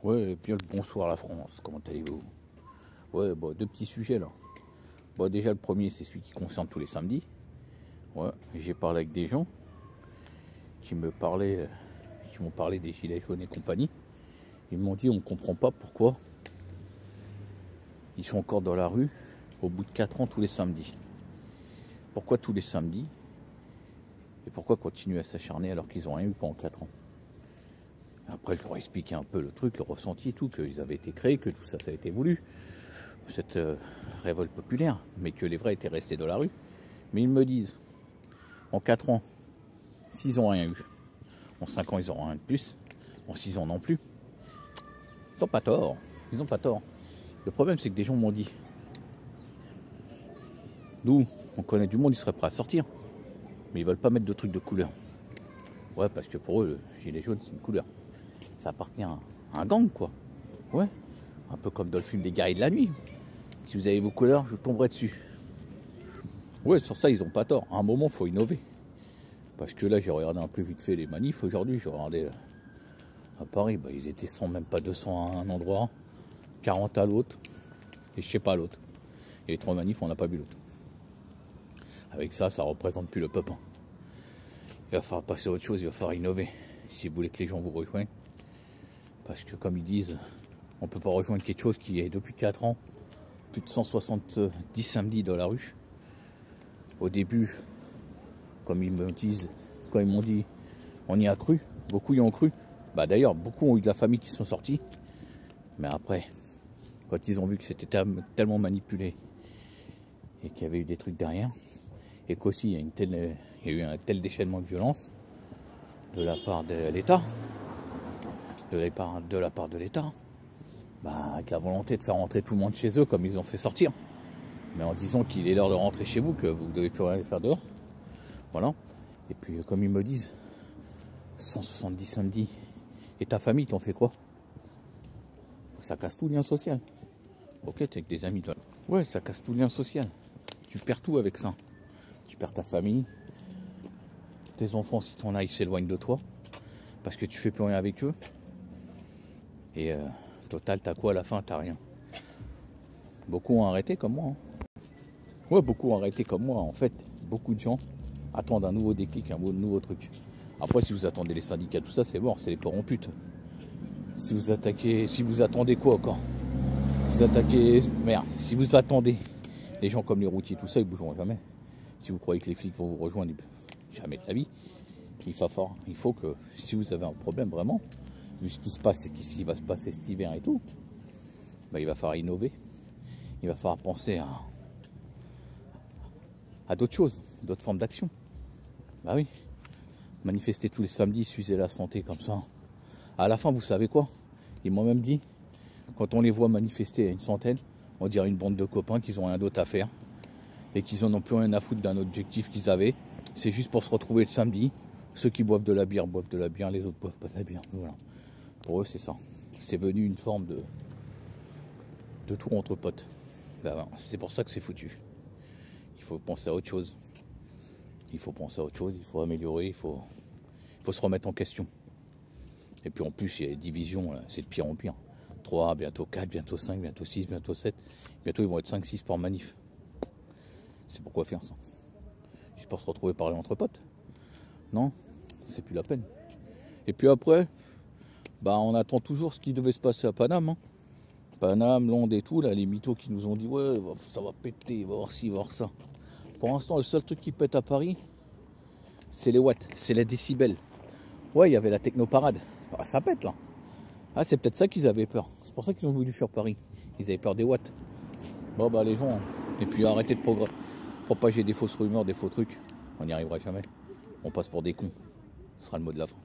Ouais, bien le bonsoir la France, comment allez-vous? Ouais, bon, deux petits sujets là. Bon, déjà le premier, c'est celui qui concerne tous les samedis. Ouais, j'ai parlé avec des gens qui me parlaient, qui m'ont parlé des gilets jaunes et compagnie. Ils m'ont dit on ne comprend pas pourquoi ils sont encore dans la rue au bout de 4 ans tous les samedis. Pourquoi tous les samedis? Et pourquoi continuer à s'acharner alors qu'ils n'ont rien eu pendant 4 ans? Après, je leur ai expliqué un peu le truc, le ressenti et tout, qu'ils avaient été créés, que tout ça, ça a été voulu, cette révolte populaire, mais que les vrais étaient restés dans la rue. Mais ils me disent, en 4 ans, s'ils n'ont rien eu, en 5 ans, ils n'auront rien de plus, en 6 ans non plus. Ils n'ont pas tort, ils n'ont pas tort. Le problème, c'est que des gens m'ont dit, nous, on connaît du monde, ils seraient prêts à sortir, mais ils veulent pas mettre de trucs de couleur. Ouais, parce que pour eux, le gilet jaune, c'est une couleur. Ça appartient à un gang, quoi. Ouais, un peu comme dans le film des guerriers de la nuit. Si vous avez vos couleurs, je tomberai dessus. Ouais, sur ça, ils n'ont pas tort. À un moment, il faut innover. Parce que là, j'ai regardé un peu vite fait les manifs aujourd'hui. J'ai regardé à Paris, bah, ils étaient 100, même pas 200 à un endroit, 40 à l'autre, et je sais pas à l'autre. Et les 3 manifs, on n'a pas vu l'autre. Avec ça, ça représente plus le peuple. Il va falloir passer à autre chose, il va falloir innover. Si vous voulez que les gens vous rejoignent. Parce que comme ils disent, on ne peut pas rejoindre quelque chose qui est depuis 4 ans, plus de 170 samedis dans la rue. Au début, comme ils me disent, quand ils m'ont dit, on y a cru, beaucoup y ont cru. Bah d'ailleurs, beaucoup ont eu de la famille qui sont sortis. Mais après, quand ils ont vu que c'était tellement manipulé et qu'il y avait eu des trucs derrière, et qu'aussi il y a eu un tel déchaînement de violence de la part de l'État, de la part de l'État, bah, avec la volonté de faire rentrer tout le monde chez eux comme ils ont fait sortir, mais en disant qu'il est l'heure de rentrer chez vous, que vous ne devez plus rien faire dehors. Voilà. Et puis comme ils me disent, 170 samedis, et ta famille t'en fait quoi? Ça casse tout lien social. Ok, t'es avec des amis, toi. Ouais, ça casse tout lien social. Tu perds tout avec ça. Tu perds ta famille, tes enfants, si t'en as, ils s'éloignent de toi, parce que tu fais plus rien avec eux. Et total, t'as quoi à la fin? T'as rien. Beaucoup ont arrêté comme moi. Ouais, beaucoup ont arrêté comme moi. En fait, beaucoup de gens attendent un nouveau déclic, un nouveau truc. Après, si vous attendez les syndicats, tout ça, c'est mort, c'est les corrompus. Si vous attendez quoi encore? Vous attaquez, merde, si vous attendez les gens comme les routiers, tout ça, ils bougeront jamais. Si vous croyez que les flics vont vous rejoindre, jamais de la vie. Il faut que, si vous avez un problème vraiment, vu ce qui se passe et ce qui va se passer cet hiver et tout, bah, il va falloir innover. Il va falloir penser à d'autres choses, d'autres formes d'action. Bah oui, manifester tous les samedis, s'user la santé comme ça. À la fin, vous savez quoi? Ils m'ont même dit, quand on les voit manifester à une centaine, on dirait une bande de copains qui n'ont rien d'autre à faire et qu'ils n'en ont plus rien à foutre d'un objectif qu'ils avaient. C'est juste pour se retrouver le samedi. Ceux qui boivent de la bière, les autres boivent pas de la bière. Voilà. Pour eux, c'est ça. C'est venu une forme de tour entre potes. Ben, c'est pour ça que c'est foutu. Il faut penser à autre chose. Il faut penser à autre chose, il faut améliorer, il faut se remettre en question. Et puis en plus, il y a des divisions, c'est de pire en pire. 3, bientôt 4, bientôt 5, bientôt 6, bientôt 7. Bientôt, ils vont être 5, 6 par manif. C'est pourquoi faire ça? Juste pour se retrouver parler entre potes? Non, c'est plus la peine. Et puis après, bah, on attend toujours ce qui devait se passer à Paname. Hein. Paname, Londres et tout, là, les mythos qui nous ont dit ouais, ça va péter, il va voir ci, il va voir ça. Pour l'instant, le seul truc qui pète à Paris, c'est les watts, c'est les décibels. Ouais, il y avait la technoparade. Ah, ça pète là. Ah, c'est peut-être ça qu'ils avaient peur. C'est pour ça qu'ils ont voulu fuir Paris. Ils avaient peur des watts. Bon, bah, les gens. Hein. Et puis arrêtez de propager des fausses rumeurs, des faux trucs. On n'y arrivera jamais. On passe pour des cons. Ce sera le mot de la fin.